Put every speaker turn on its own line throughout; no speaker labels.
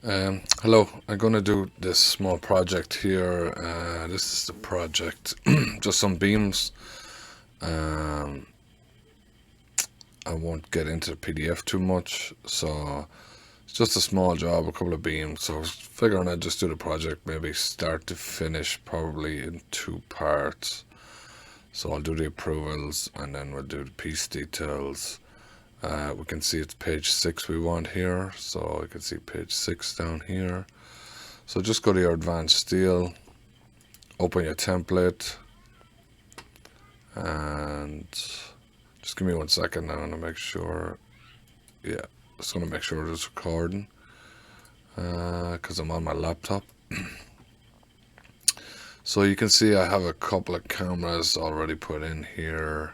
Hello, I'm going to do this small project here. This is the project, just some beams. Um, I won't get into the PDF too much, so it's just a small job, a couple of beams. So I was figuring I'd just do the project maybe start to finish, probably in two parts. So I'll do the approvals and then we'll do the piece details. We can see it's page 6 we want here, so I can see page 6 down here. So just go to your advanced steel, open your template, and just give me 1 second. I'm going to make sure, yeah, just going to make sure it's recording because I'm on my laptop. So you can see I have a couple of cameras already put in here.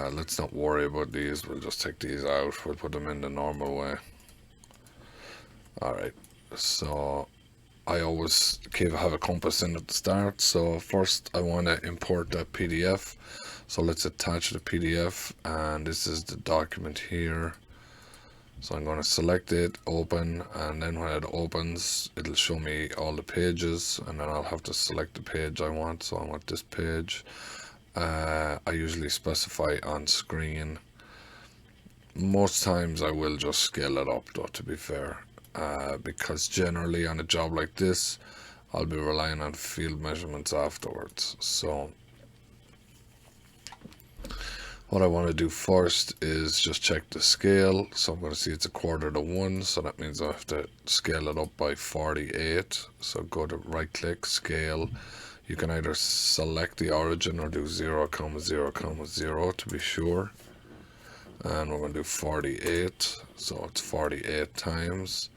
Let's not worry about these, we'll just take these out, we'll put them in the normal way. Alright, so I always have a compass in at the start, so first I want to import that PDF. So let's attach the PDF, and this is the document here. So I'm going to select it, open, and then when it opens it'll show me all the pages, and then I'll have to select the page I want. So I want this page. I usually specify on screen. Most times I will just scale it up though, to be fair. Because generally on a job like this I'll be relying on field measurements afterwards. So what I want to do first is just check the scale. So I'm going to see it's 1/4 to 1, so that means I have to scale it up by 48. So go to right click, scale. You can either select the origin or do 0,0,0 to be sure. And we're going to do 48, so it's 48 times.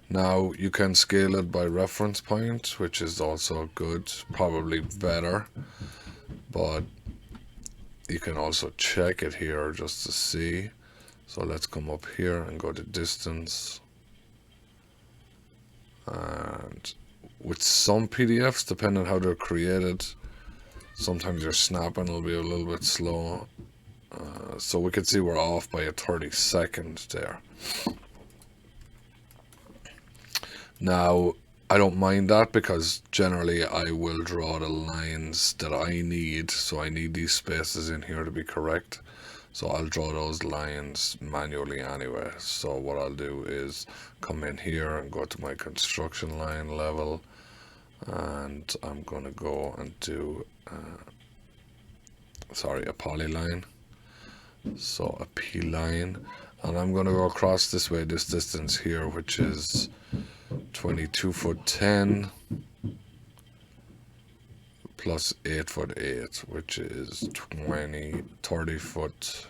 Now you can scale it by reference point, which is also good, probably better, but you can also check it here just to see. So let's come up here and go to distance. And with some PDFs, depending on how they're created, sometimes your snapping will be a little bit slow. So we can see we're off by a 32nd there. Now, I don't mind that because generally I will draw the lines that I need. So I need these spaces in here to be correct. So I'll draw those lines manually anyway. So what I'll do is come in here and go to my construction line level. And I'm going to go and do, a polyline. So a P line. And I'm going to go across this way, this distance here, which is 22 foot 10 plus 8 foot 8, which is 30 foot,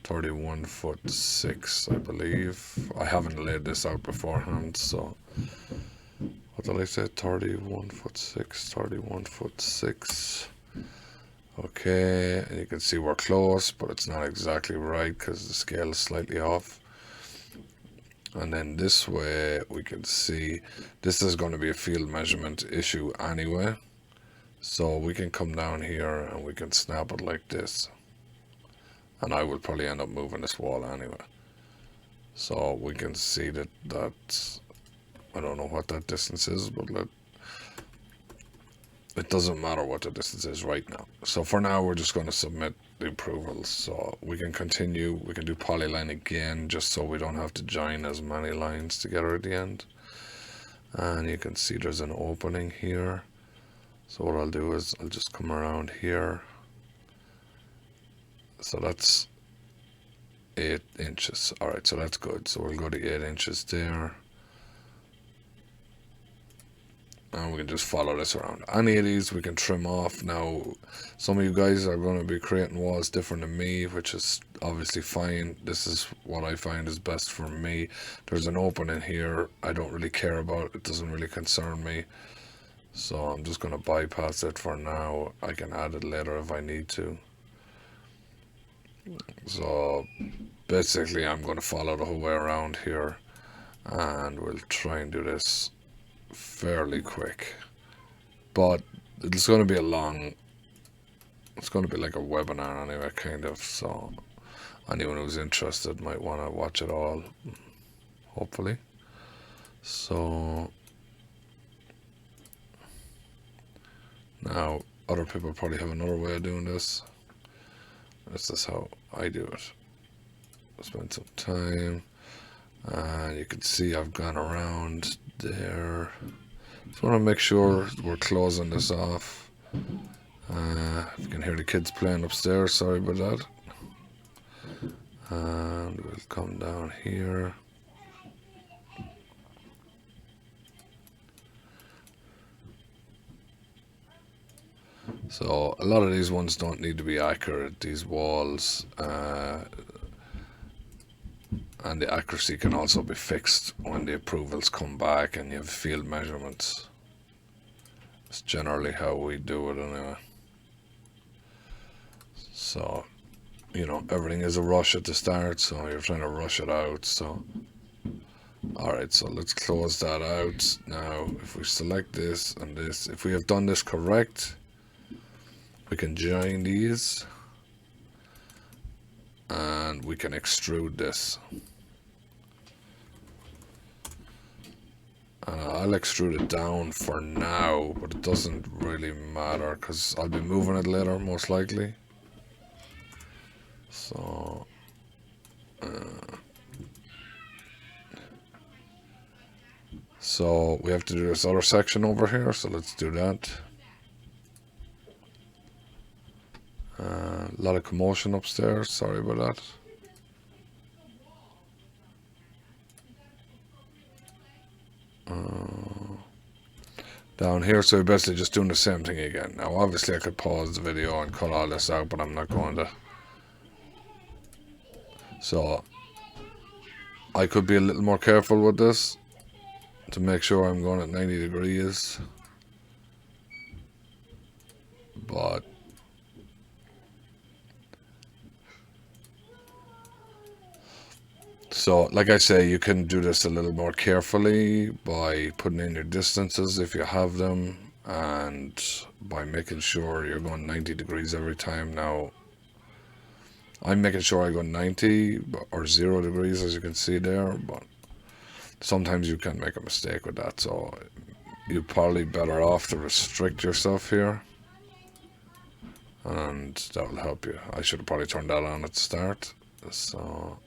31 foot 6, I believe. I haven't laid this out beforehand, so what did I say? 31 foot 6, 31 foot 6. Okay, and you can see we're close, but it's not exactly right because the scale is slightly off. And then this way we can see this is going to be a field measurement issue anyway. So we can come down here and we can snap it like this. And I will probably end up moving this wall anyway. So we can see that I don't know what that distance is, but it doesn't matter what the distance is right now. So for now we're just going to submit the approvals. So we can continue, we can do polyline again just so we don't have to join as many lines together at the end. And you can see there's an opening here. So what I'll do is I'll just come around here. So that's 8 inches. Alright, so that's good. So we'll go to 8 inches there. And we can just follow this around. Any of these we can trim off. Now, some of you guys are going to be creating walls different than me, which is obviously fine. This is what I find is best for me. There's an opening here I don't really care about. It doesn't really concern me. So I'm just going to bypass it for now. I can add it later if I need to. So basically I'm going to follow the whole way around here. And we'll try and do this fairly quick, but it's going to be it's going to be like a webinar anyway, kind of, so anyone who's interested might want to watch it all, hopefully. So now other people probably have another way of doing this. This is how I do it. Spend some time, and you can see I've gone around there. Just want to make sure we're closing this off. If you can hear the kids playing upstairs, sorry about that. And we'll come down here. So a lot of these ones don't need to be accurate, these walls, and the accuracy can also be fixed when the approvals come back and you have field measurements. It's generally how we do it anyway. So, you know, everything is a rush at the start, so you're trying to rush it out. So, alright, so let's close that out. Now, if we select this and this, if we have done this correct, we can join these and we can extrude this. I'll extrude it down for now, but it doesn't really matter because I'll be moving it later, most likely. So, we have to do this other section over here, so let's do that. A lot of commotion upstairs, sorry about that. Down here, so we're basically just doing the same thing again. Now obviously I could pause the video and cut all this out, but I'm not going to. So I could be a little more careful with this to make sure I'm going at 90 degrees, but so, like I say, you can do this a little more carefully by putting in your distances if you have them, and by making sure you're going 90 degrees every time. Now, I'm making sure I go 90 or 0 degrees, as you can see there, but sometimes you can make a mistake with that, so you're probably better off to restrict yourself here, and that will help you. I should have probably turned that on at the start. So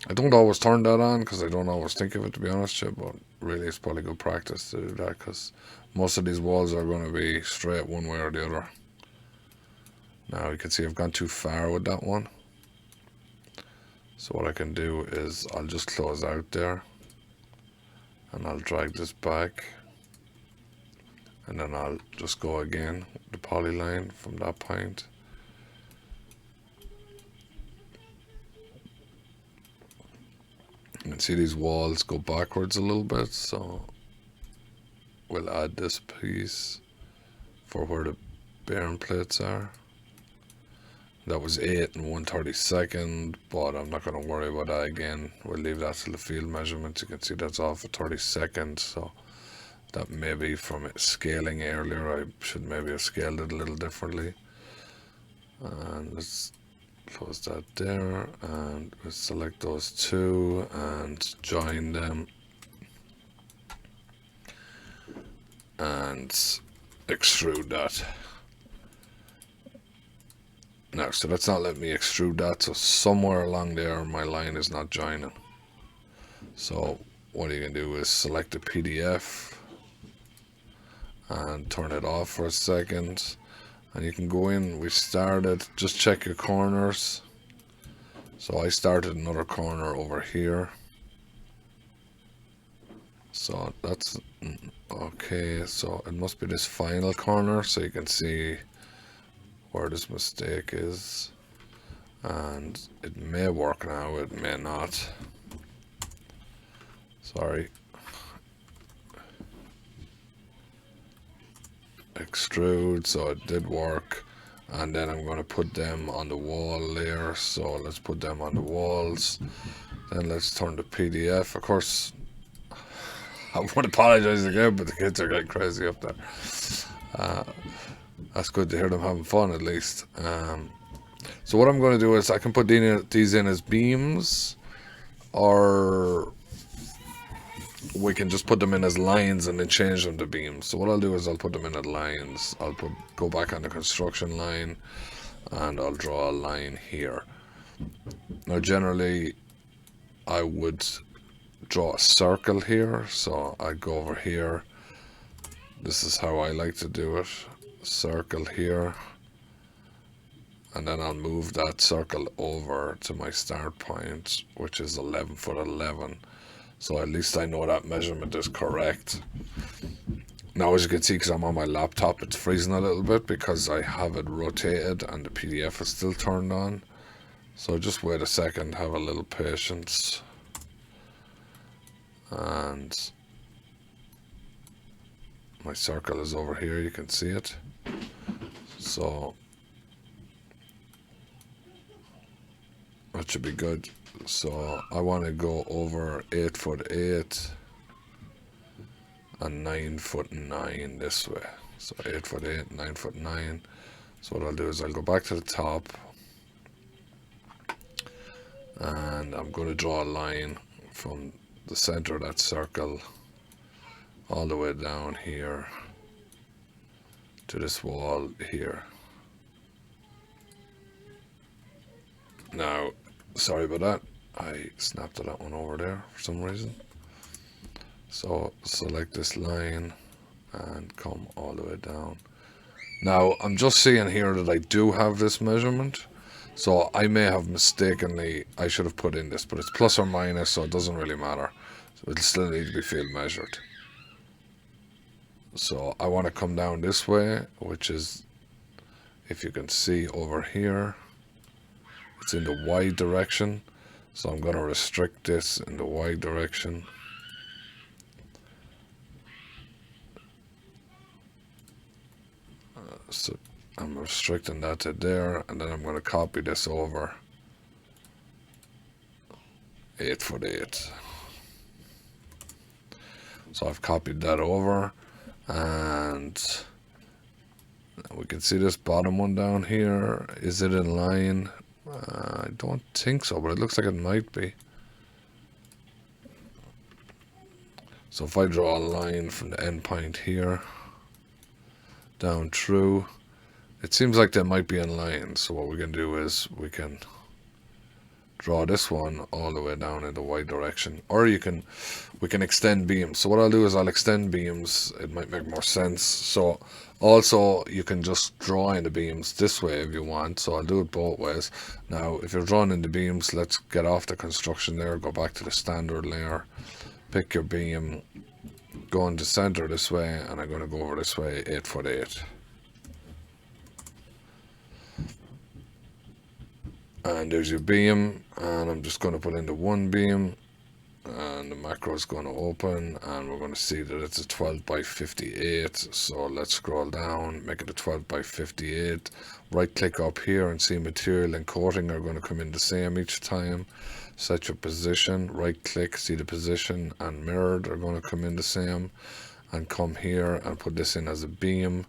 I don't always turn that on because I don't always think of it, to be honest with you, but really it's probably good practice to do that because most of these walls are going to be straight one way or the other. Now you can see I've gone too far with that one. So what I can do is I'll just close out there and I'll drag this back, and then I'll just go again with the polyline from that point. You can see these walls go backwards a little bit, so we'll add this piece for where the bearing plates are. That was 8 and 1/32, but I'm not going to worry about that again. We'll leave that to the field measurements. You can see that's off at 32, so that may be from it scaling earlier. I should maybe have scaled it a little differently. And let's close that there, and we'll select those two and join them and extrude that. Now, so that's not letting me extrude that, so somewhere along there my line is not joining. So what you can do is select the PDF and turn it off for a second. And you can go in, we started, just check your corners. So I started another corner over here. So that's, okay, so it must be this final corner, so you can see where this mistake is. And it may work now, it may not. Sorry. Extrude, so it did work, and then I'm going to put them on the wall there, so let's put them on the walls. Then let's turn the PDF. Of course, I would apologize again, but the kids are getting crazy up there. That's good to hear them having fun at least. So what I'm going to do is I can put these in as beams, or we can just put them in as lines and then change them to beams. So what I'll do is I'll put them in as lines. Go back on the construction line and I'll draw a line here. Now generally I would draw a circle here, so I go over here. This is how I like to do it. Circle here, and then I'll move that circle over to my start point, which is 11 foot 11. So at least I know that measurement is correct. Now as you can see, because I'm on my laptop, it's freezing a little bit because I have it rotated and the PDF is still turned on. So just wait a second, have a little patience. And my circle is over here, you can see it. So that should be good. So I want to go over 8 foot 8 and 9 foot 9 this way. So 8 foot 8, 9 foot 9. So what I'll do is I'll go back to the top and I'm going to draw a line from the center of that circle all the way down here to this wall here. Now, sorry about that, I snapped that one over there for some reason. So select this line and come all the way down. Now I'm just seeing here that I do have this measurement, so I may have mistakenly, I should have put in this, but it's plus or minus, so it doesn't really matter. So it'll still need to be field measured. So I want to come down this way, which is, if you can see over here, it's in the Y direction. So I'm going to restrict this in the Y direction. So I'm restricting that to there, and then I'm going to copy this over 8 foot 8. So I've copied that over, and we can see this bottom one down here. Is it in line? I don't think so, but it looks like it might be. So if I draw a line from the end point here down through, it seems like they might be in line. So what we can do is we can draw this one all the way down in the Y direction, or we can extend beams. So what I'll do is I'll extend beams. It might make more sense. So also you can just draw in the beams this way if you want. So I'll do it both ways. Now if you're drawing in the beams, let's get off the construction layer, go back to the standard layer, pick your beam, go into center this way, and I'm going to go over this way 8 foot 8. And there's your beam, and I'm just going to put in the one beam, and the macro is going to open, and we're going to see that it's a 12 by 58. So let's scroll down, make it a 12 by 58. Right click up here and see material and coating are going to come in the same each time. Set your position, right click, see the position and mirrored are going to come in the same, and come here and put this in as a beam.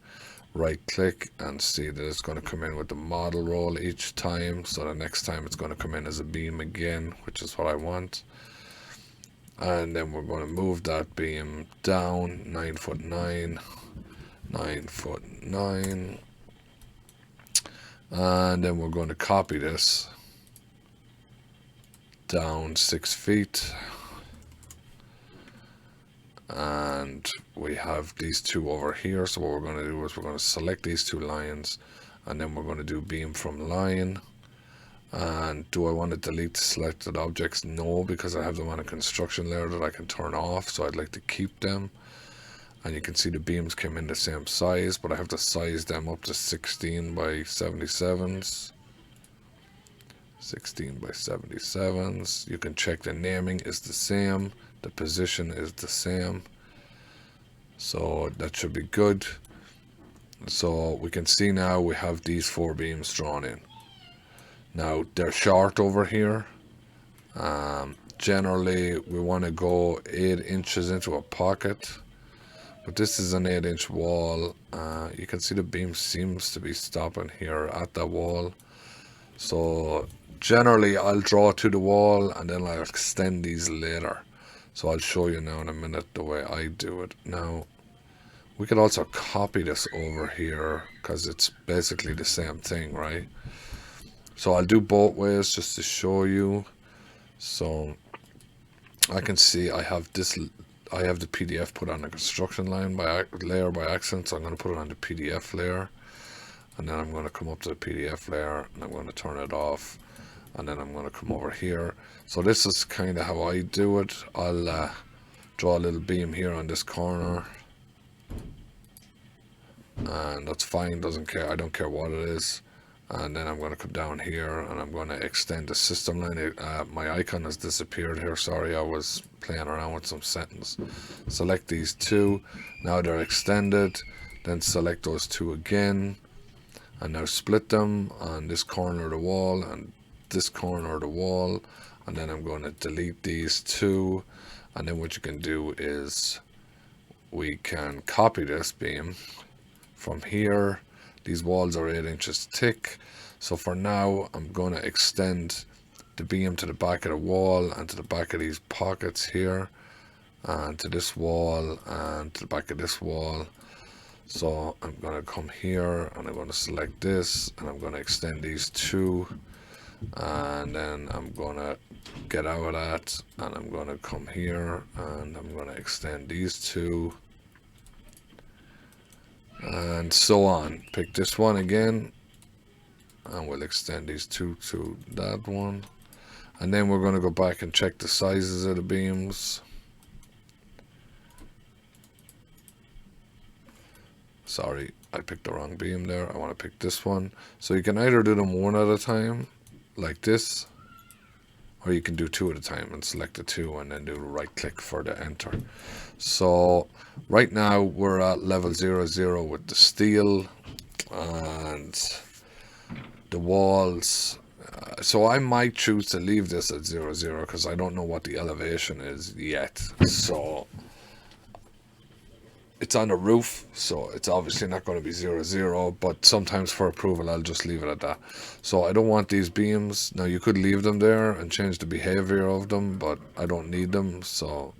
Right click and see that it's going to come in with the model roll each time, so the next time it's going to come in as a beam again, which is what I want. And then we're going to move that beam down 9 foot 9, 9 foot 9, and then we're going to copy this down 6 feet. And we have these two over here. So what we're going to do is we're going to select these two lines, and then we're going to do beam from line. And do I want to delete the selected objects? No, because I have them on a construction layer that I can turn off, so I'd like to keep them. And you can see the beams came in the same size, but I have to size them up to 16 by 77s. 16 by 77s. You can check the naming is the same, the position is the same, so that should be good. So we can see now we have these 4 beams drawn in. Now they're short over here. Generally we want to go 8 inches into a pocket, but this is an 8-inch wall. You can see the beam seems to be stopping here at the wall. So generally I'll draw to the wall and then I'll extend these later. So I'll show you now in a minute the way I do it. Now, we could also copy this over here because it's basically the same thing, right? So I'll do both ways just to show you. So I can see I have this, I have the PDF put on the construction line layer by accident, so I'm going to put it on the PDF layer, and then I'm going to come up to the PDF layer and I'm going to turn it off, and then I'm going to come over here. So this is kind of how I do it. I'll draw a little beam here on this corner, and that's fine, doesn't care, I don't care what it is. And then I'm going to come down here and I'm going to extend the system line. My icon has disappeared here, sorry, I was playing around with some settings. Select these two, now they're extended, then select those two again, and now split them on this corner of the wall and this corner of the wall, and then I'm going to delete these two, and then what you can do is we can copy this beam from here. These walls are 8 inches thick, so for now I'm going to extend the beam to the back of the wall and to the back of these pockets here, and to this wall and to the back of this wall. So I'm going to come here and I'm going to select this and I'm going to extend these two, and then I'm going to get out of that and I'm going to come here and I'm going to extend these two, and so on. Pick this one again and we'll extend these two to that one, and then we're going to go back and check the sizes of the beams. Sorry, I picked the wrong beam there. I want to pick this one. So you can either do them one at a time like this, or you can do two at a time and select the two and then do right click for the enter. So right now we're at level 00 with the steel and the walls. So I might choose to leave this at 00 because I don't know what the elevation is yet. So it's on the roof, so it's obviously not going to be 00, but sometimes for approval I'll just leave it at that. So I don't want these beams. Now you could leave them there and change the behavior of them, but I don't need them, so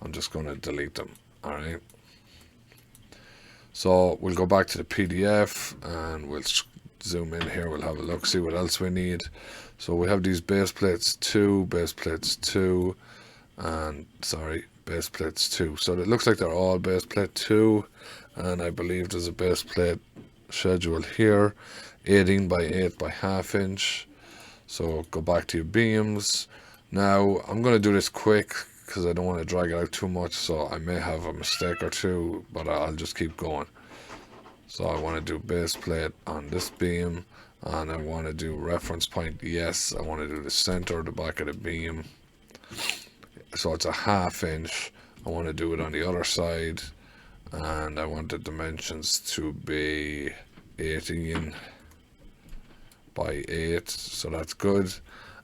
I'm just going to delete them. Alright, so we'll go back to the PDF and we'll zoom in here, we'll have a look, see what else we need. So we have these base plates 2, base plates 2, and sorry, base plates 2. So it looks like they're all base plate 2, and I believe there's a base plate schedule here, 18 by 8 by ½ inch. So go back to your beams. Now I'm going to do this quick because I don't want to drag it out too much, so I may have a mistake or two, but I'll just keep going. So I want to do base plate on this beam, and I want to do reference point, yes. I want to do the center of the back of the beam, so it's a ½ inch. I want to do it on the other side, and I want the dimensions to be 18 by 8, so that's good.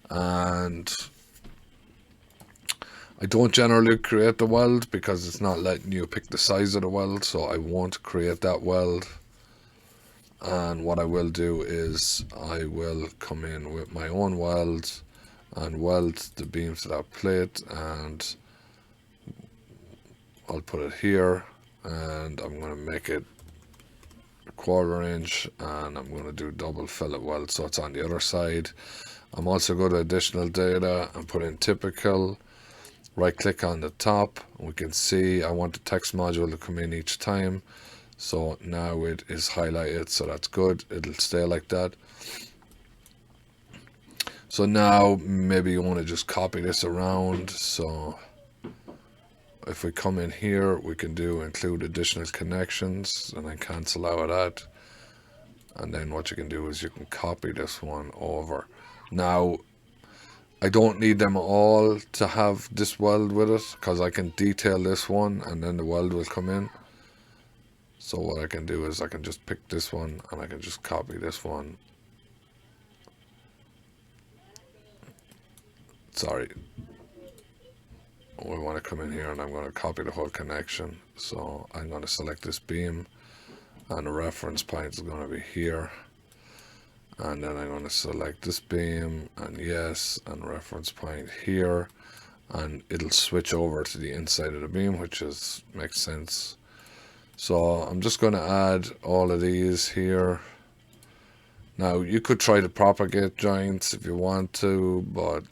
And I don't generally create the weld because it's not letting you pick the size of the weld, so I won't create that weld. And what I will do is I will come in with my own weld and weld the beams to that plate, and I'll put it here, and I'm going to make it a 1/4 inch, and I'm going to do double fillet weld so it's on the other side. I'm also going to additional data and put in typical, right click on the top, and we can see I want the text module to come in each time. So now it is highlighted, so that's good, it'll stay like that. So now maybe you want to just copy this around. So if we come in here, we can do include additional connections and then cancel out of that. And then what you can do is you can copy this one over. Now I don't need them all to have this weld with it because I can detail this one and then the weld will come in. So what I can do is I can just pick this one and I can just copy this one. Sorry. We want to come in here and I'm going to copy the whole connection. So I'm going to select this beam and the reference point is going to be here. And then I'm going to select this beam and yes, and reference point here. and it'll switch over to the inside of the beam, which makes sense. So I'm just going to add all of these here. Now you could try to propagate joints if you want to, but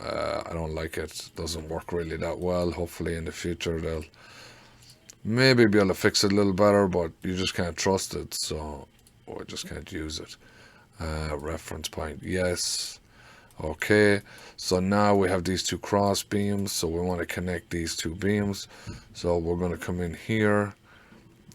I don't like it. It doesn't work really that well. Hopefully in the future they'll maybe be able to fix it a little better, but you just can't trust it, so I just can't use it. Reference point, yes. Okay, so now we have these two cross beams, so we want to connect these two beams. So we're going to come in here,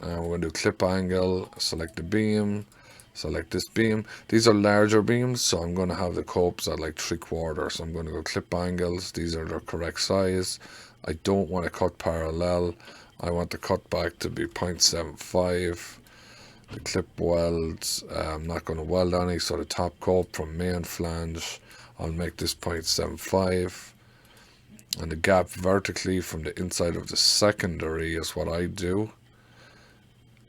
and we're going to do clip angle, select the beam, select this beam. These are larger beams, so I'm going to have the copes at like 3/4. So I'm going to go clip angles. These are the correct size. I don't want to cut parallel. I want the cut back to be 0.75. The clip welds, I'm not going to weld any, so the top cope from main flange, I'll make this 0.75. And the gap vertically from the inside of the secondary is what I do.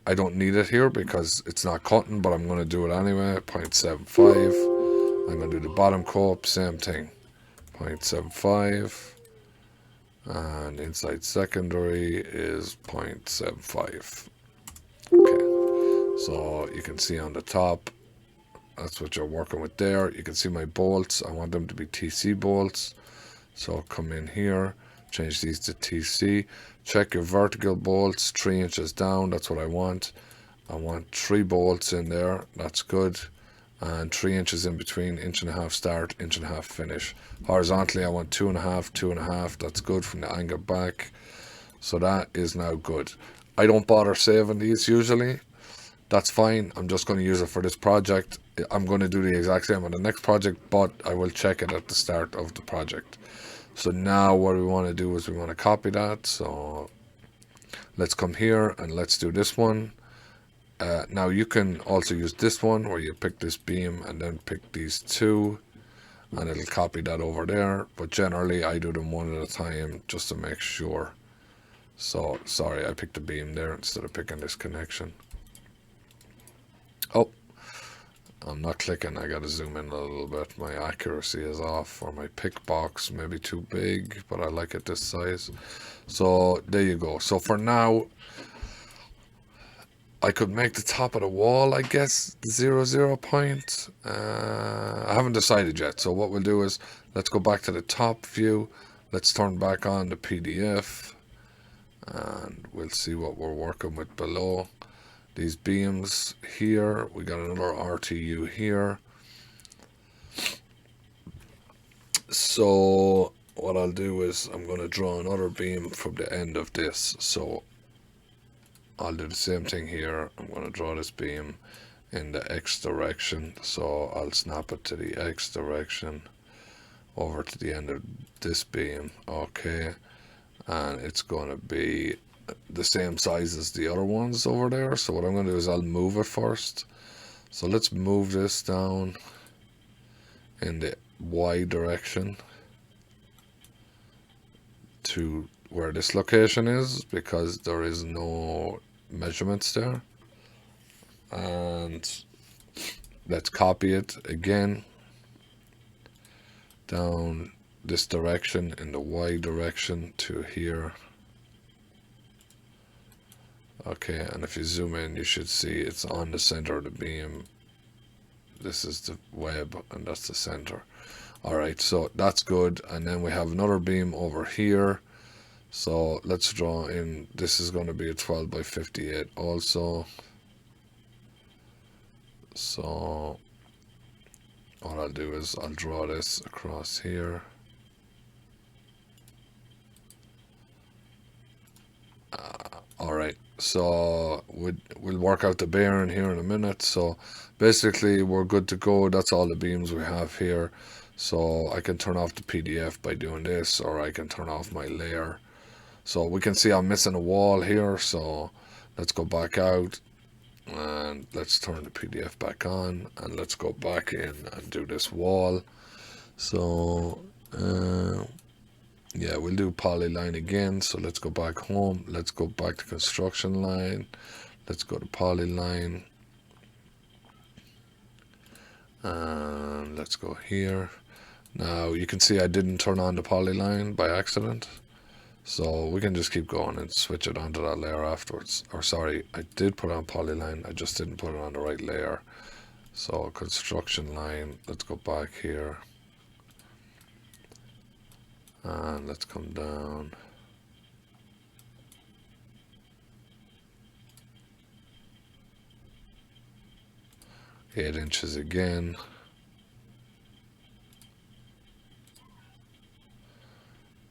I don't need it here because it's not cutting, but I'm going to do it anyway. 0.75. I'm going to do the bottom cope, same thing. 0.75. And inside secondary is 0.75. Okay. So you can see on the top, that's what you're working with there. You can see my bolts. I want them to be TC bolts. So come in here, change these to TC. Check your vertical bolts 3 inches down. That's what I want. I want 3 bolts in there. That's good. And 3 inches in between, 1.5 inch start, 1.5 inch finish. Horizontally, I want 2.5, 2.5. That's good from the angle back. So that is now good. I don't bother saving these usually. That's fine. I'm just going to use it for this project. I'm going to do the exact same on the next project, but I will check it at the start of the project. So now what we want to do is we want to copy that. So let's come here and let's do this one. Now you can also use this one where you pick this beam and then pick these two, and it'll copy that over there. But generally I do them one at a time just to make sure. So sorry, I picked the beam there instead of picking this connection. Oh, I'm not clicking. I gotta zoom in a little bit. My accuracy is off, or my pick box maybe too big, but I like it this size. So there you go. So for now, I could make the top of the wall, I guess, the 0 point. I haven't decided yet. So what we'll do is let's go back to the top view. Let's turn back on the PDF, and we'll see what we're working with below. These beams here, we got another RTU here. So what I'll do is I'm going to draw another beam from the end of this. So I'll do the same thing here. I'm going to draw this beam in the X direction. So I'll snap it to the X direction over to the end of this beam. Okay. And it's going to be the same size as the other ones over there. So what I'm going to do is I'll move it first. So let's move this down in the Y direction to where this location is, because there is no measurements there. And let's copy it again down this direction in the Y direction to here. Okay, and if you zoom in, you should see it's on the center of the beam. This is the web, and that's the center. Alright, so that's good. And then we have another beam over here. So let's draw in, this is going to be a 12 by 58 also. So what I'll do is I'll draw this across here. Alright, so we'll work out the bearing here in a minute. So basically we're good to go. That's all the beams we have here. So I can turn off the PDF by doing this, or I can turn off my layer. So we can see I'm missing a wall here. So let's go back out and let's turn the PDF back on, and let's go back in and do this wall. So yeah, we'll do polyline again. So let's go back home. Let's go back to construction line. Let's go to polyline. And let's go here. Now you can see I didn't turn on the polyline by accident. So we can just keep going and switch it onto that layer afterwards. Or sorry, I did put on polyline, I just didn't put it on the right layer. So construction line, let's go back here. And let's come down. Eight inches again.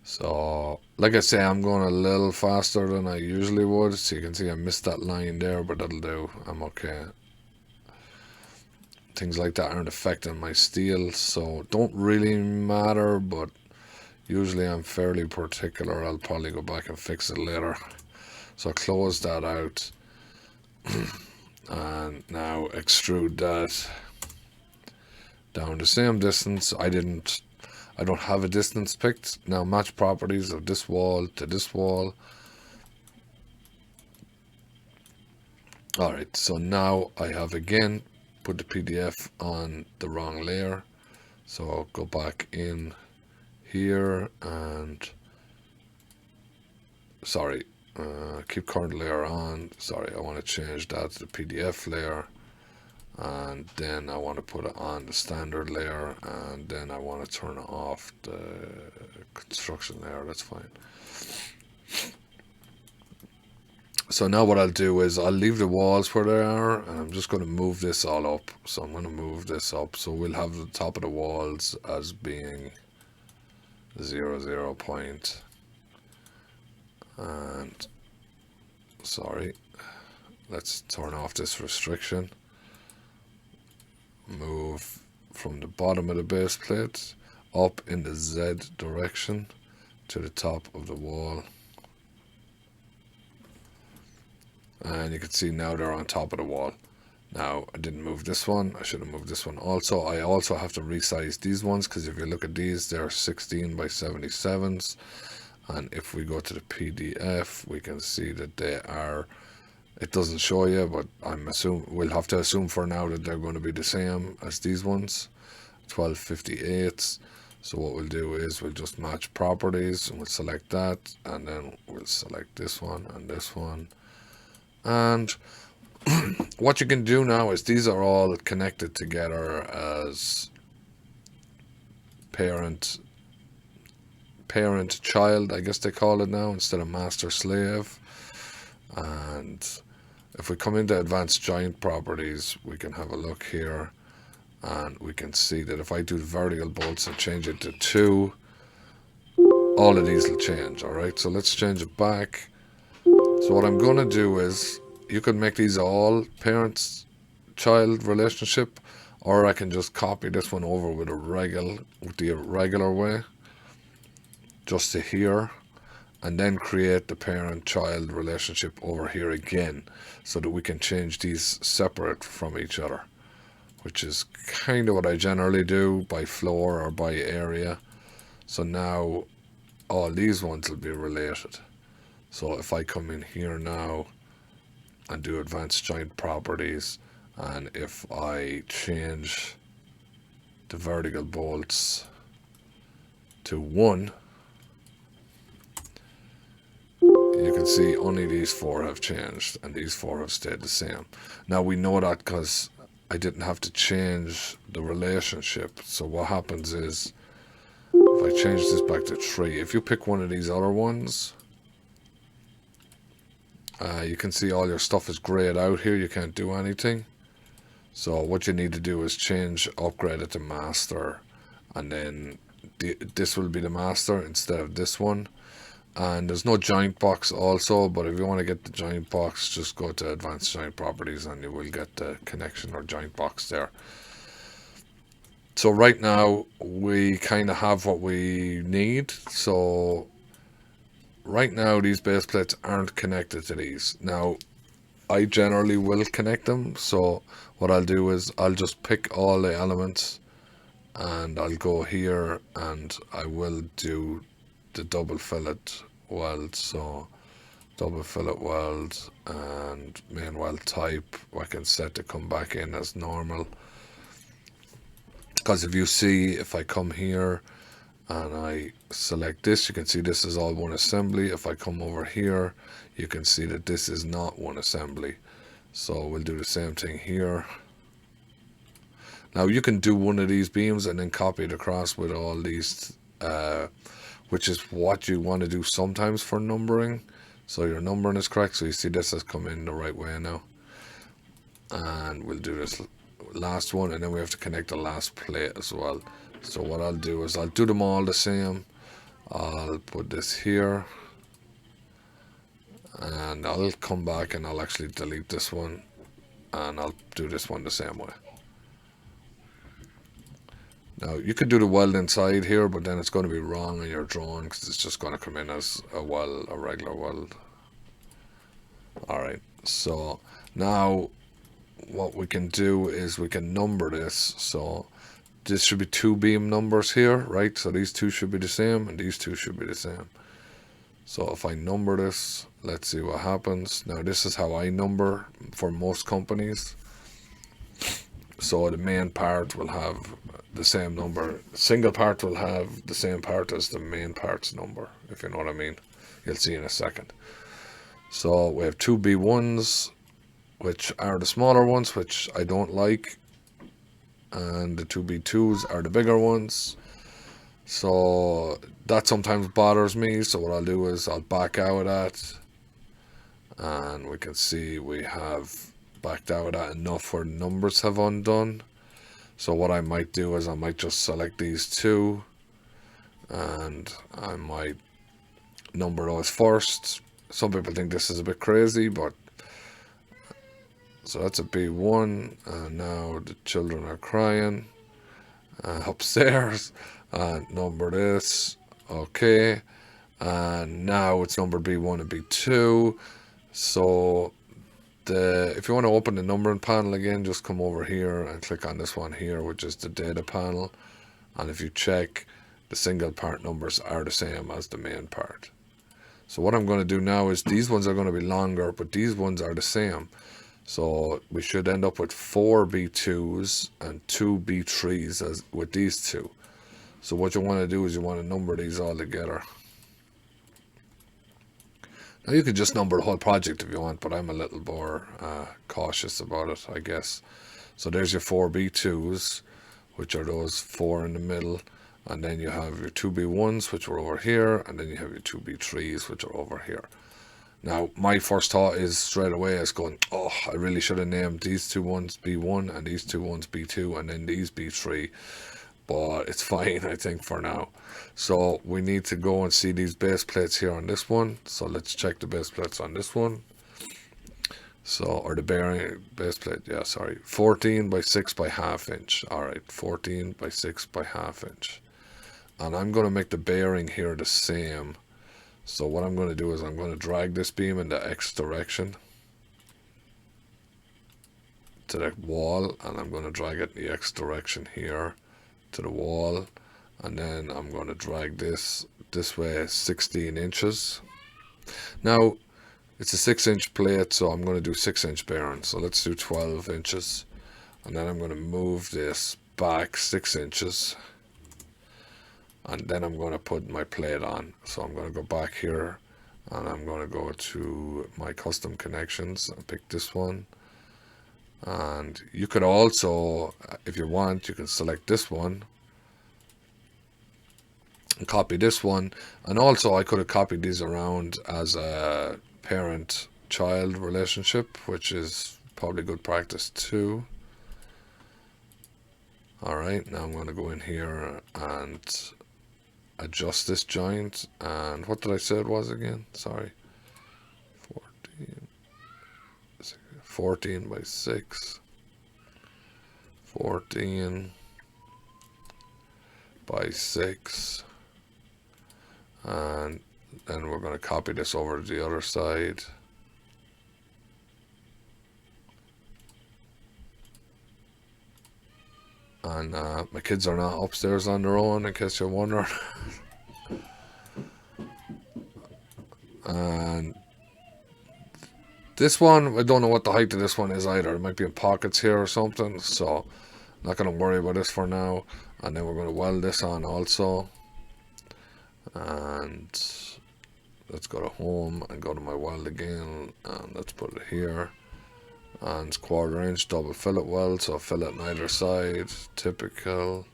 So, like I say, I'm going a little faster than I usually would. So you can see I missed that line there, but that'll do. I'm okay. Things like that aren't affecting my steel, so don't really matter, but usually I'm fairly particular. I'll probably go back and fix it later. So close that out. And now extrude that down the same distance. I don't have a distance picked. Now match properties of this wall to this wall. Alright, so now I have again put the PDF on the wrong layer. So I'll go back in here and sorry, keep current layer on. Sorry, I want to change that to the PDF layer. And then I want to put it on the standard layer, and then I want to turn off the construction layer. That's fine. So now what I'll do is I'll leave the walls where they are, and I'm just going to move this all up. So I'm going to move this up, so we'll have the top of the walls as being 0 point. And sorry, let's turn off this restriction. Move from the bottom of the base plate up in the Z direction to the top of the wall. And you can see now they're on top of the wall. Now I didn't move this one. I should have moved this one also. I also have to resize these ones, because if you look at these, they're 16 by 77s. And if we go to the PDF, we can see that they are, it doesn't show you, but we'll have to assume for now that they're going to be the same as these ones, 1258s. So what we'll do is we'll just match properties, and we'll select that, and then we'll select this one and this one. And what you can do now is these are all connected together as parent child, I guess they call it now, instead of master slave. And if we come into advanced joint properties, we can have a look here, and we can see that if I do the vertical bolts and change it to 2, all of these will change. Alright, so let's change it back. So what I'm going to do is, you could make these all parent-child relationship, or I can just copy this one over with the regular way, just to here, and then create the parent-child relationship over here again, so that we can change these separate from each other, which is kind of what I generally do by floor or by area. So now all these ones will be related. So if I come in here now and do advanced joint properties, and if I change the vertical bolts to 1, you can see only these 4 have changed, and these 4 have stayed the same. Now we know that because I didn't have to change the relationship. So what happens is, if I change this back to 3, if you pick one of these other ones, you can see all your stuff is grayed out here. You can't do anything. So what you need to do is upgrade it to master, and then this will be the master instead of this one. And there's no joint box also, but if you want to get the joint box, just go to advanced joint properties and you will get the connection or joint box there. So right now we kind of have what we need. So right now these base plates aren't connected to these. Now I generally will connect them. So what I'll do is I'll just pick all the elements, and I'll go here and I will do the double fillet weld. So double fillet weld and main weld type I can set to come back in as normal. Because if you see, if I come here and I select this, you can see this is all one assembly. If I come over here, you can see that this is not one assembly. So we'll do the same thing here. Now you can do one of these beams and then copy it across with all these, which is what you want to do sometimes for numbering. So your numbering is correct. So you see this has come in the right way now. And we'll do this last one, and then we have to connect the last plate as well. So what I'll do is I'll do them all the same. I'll put this here, and I'll come back and I'll actually delete this one, and I'll do this one the same way. Now you could do the weld inside here, but then it's going to be wrong on your drawing because it's just going to come in as a weld, a regular weld. Alright, so now what we can do is we can number this. So this should be two beam numbers here, right? So these two should be the same and these two should be the same. So if I number this, let's see what happens. Now this is how I number for most companies. So the main part will have the same number. Single part will have the same part as the main part's number, if you know what I mean. You'll see in a second. So we have two B1s, which are the smaller ones, which I don't like, and the two B2s are the bigger ones. So that sometimes bothers me. So what I'll do is I'll back out of that, and we can see we have backed out of that enough where numbers have undone. So what I might do is I might just select these two, and I might number those first. Some people think this is a bit crazy, but so that's a B1, and now the children are crying upstairs. Number this, okay, and now it's numbered B1 and B2. So if you want to open the numbering panel again, just come over here and click on this one here, which is the data panel, and if you check, the single part numbers are the same as the main part. So what I'm going to do now is these ones are going to be longer, but these ones are the same. So we should end up with 4 B2s and 2 B3s with these two. So what you want to do is you want to number these all together. Now you could just number the whole project if you want, but I'm a little more cautious about it, I guess. So there's your 4 B2s, which are those 4 in the middle. And then you have your 2 B1s, which are over here. And then you have your 2 B3s, which are over here. Now, my first thought is straight away is going, oh, I really should have named these two ones B1 and these two ones B2 and then these B3. But it's fine, I think, for now. So we need to go and see these base plates here on this one. So let's check the base plates on this one. So, or the bearing base plate, yeah, sorry. 14 by 6 by half inch. All right, 14 by 6 by half inch. And I'm going to make the bearing here the same. So what I'm going to do is I'm going to drag this beam in the X direction to the wall, and I'm going to drag it in the X direction here to the wall, and then I'm going to drag this way 16 inches. Now it's a 6-inch plate, so I'm going to do 6-inch bearing. So let's do 12 inches, and then I'm going to move this back 6 inches. And then I'm going to put my plate on. So I'm going to go back here and I'm going to go to my custom connections and pick this one. And you could also, if you want, you can select this one and copy this one. And also I could have copied these around as a parent-child relationship, which is probably good practice too. Alright, now I'm going to go in here and adjust this joint, and what did I say it was again? Sorry, 14 by 6, 14 by 6, and then we're going to copy this over to the other side. And my kids are not upstairs on their own, in case you're wondering. And this one, I don't know what the height of this one is either. It might be in pockets here or something. So Not going to worry about this for now. And then we're going to weld this on also. And let's go to home and go to my weld again. And let's put it here. And it's 1/4 inch double fillet weld. So fillet on either side. Typical.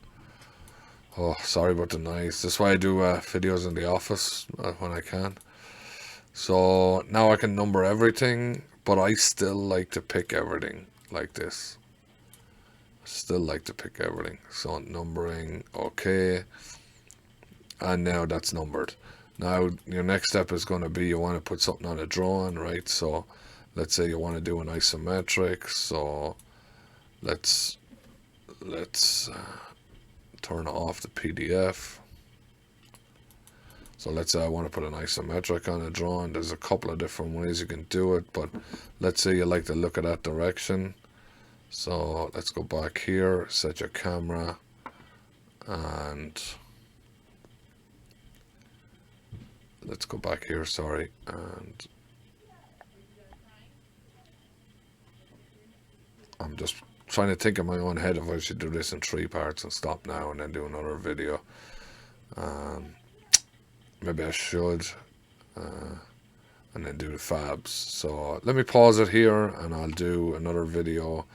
Oh, sorry about the noise. This is why I do videos in the office when I can. So now I can number everything, but I still like to pick everything like this. Still like to pick everything. So numbering, okay. And now that's numbered. Now your next step is going to be you want to put something on a drawing, right? So let's say you want to do an isometric. So let's turn off the PDF. So let's say I want to put an isometric on a drawing. There's a couple of different ways you can do it, but let's say you like to look at that direction. So let's go back here, set your camera, and let's go back here, sorry, and I'm just trying to think in my own head if I should do this in 3 parts and stop now and then do another video. Maybe I should, and then do the fabs. So let me pause it here and I'll do another video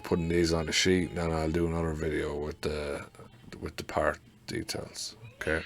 putting these on the sheet, and then I'll do another video with the part details. Okay.